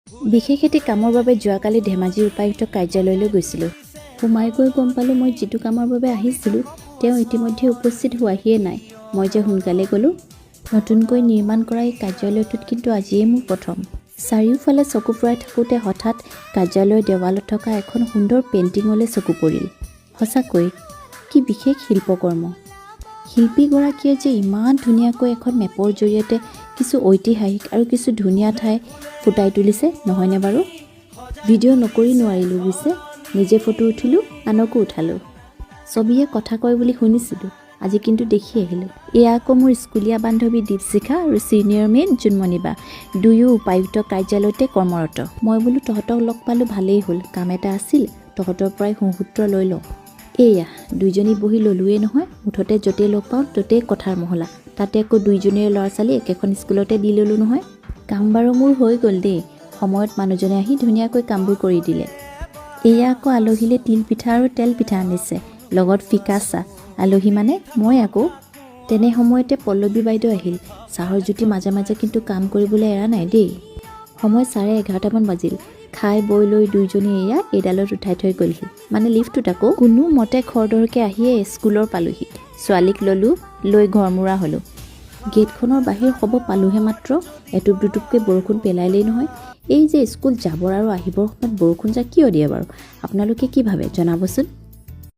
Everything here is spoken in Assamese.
বিশেষ এটি কামৰ বাবে যোৱাকালি ধেমাজি উপায়ুক্ত কাৰ্যালয়লৈ গৈছিলোঁ। সোমাই গৈ গম পালোঁ মই যিটো কামৰ বাবে আহিছিলোঁ তেওঁ ইতিমধ্যে উপস্থিত হোৱাহিয়ে নাই। মই যে সোনকালে গ'লোঁ। নতুনকৈ নিৰ্মাণ কৰা এই কাৰ্যালয়টোত কিন্তু আজিয়েই মোৰ প্ৰথম। চাৰিওফালে চকু ফুৰাই থাকোঁতে হঠাৎ কাৰ্যালয়ৰ দেৱালত থকা এখন সুন্দৰ পেইণ্টিঙলৈ চকু পৰিল। সঁচাকৈ কি বিশেষ শিল্পকৰ্ম। শিল্পীগৰাকীয়ে যে ইমান ধুনীয়াকৈ এখন মেপৰ জৰিয়তে কিছু ঐতিহাসিক আৰু কিছু ধুনীয়া ঠাই ফুটাই তুলিছে নহয়নে বাৰু? ভিডিঅ' নকৰি নোৱাৰিলোঁ বুজিছে। নিজে ফটো উঠিলোঁ, আনকো উঠালোঁ। ছবিয়ে কথা কয় বুলি শুনিছিলোঁ, আজি কিন্তু দেখি আহিলোঁ। এয়া আকৌ মোৰ স্কুলীয়া বান্ধৱী দীপশিখা আৰু ছিনিয়ৰ মেট জোনমণি বা, দুয়ো উপায়ুক্ত কাৰ্যালয়তে কৰ্মৰত। মই বোলো তহঁতক লগ পালোঁ ভালেই হ'ল, কাম এটা আছিল, তহঁতৰ পৰাই সুসূত্ৰ লৈ লওঁ। এয়া দুইজনী বহি ল'লোৱেই নহয়, মুঠতে য'তেই লগ পাওঁ ত'তেই কথাৰ মহলা। তাতে আকৌ দুইজনীৰে ল'ৰা ছোৱালী একেখন স্কুলতে দি ল'লোঁ নহয়। কাম বাৰু মোৰ হৈ গ'ল দেই, সময়ত মানুহজনে আহি ধুনীয়াকৈ কামবোৰ কৰি দিলে। এয়া আকৌ আলহীলে তিল পিঠা আৰু তেল পিঠা আনিছে, লগত ফিকা চাহ। আলহী মানে মই আকৌ। তেনে সময়তে পল্লৱী বাইদেউ আহিল। চাহৰ জুতি মাজে মাজে কিন্তু কাম কৰিবলৈ এৰা নাই দেই। সময় 11:30মান বাজিল। খাই বৈ লৈ দুইজনী এয়া এইডালত উঠাই থৈ গ'লহি, মানে লিফ্টটোত আকৌ। কোনো মতে খৰধৰকৈ আহিয়ে স্কুলৰ পালোহি। ছোৱালীক ল'লোঁ, লৈ ঘৰমূৰা হ'লোঁ। গেটখনৰ বাহিৰ হ'ব পালোঁহে মাত্ৰ এটুপ দুটুপকৈ বৰষুণ পেলাইলেই নহয়। এই যে স্কুল যাবৰ আৰু আহিবৰ সময়ত বৰষুণ যাক কিয় দিয়ে বাৰু? আপোনালোকে কি ভাবে জনাবচোন।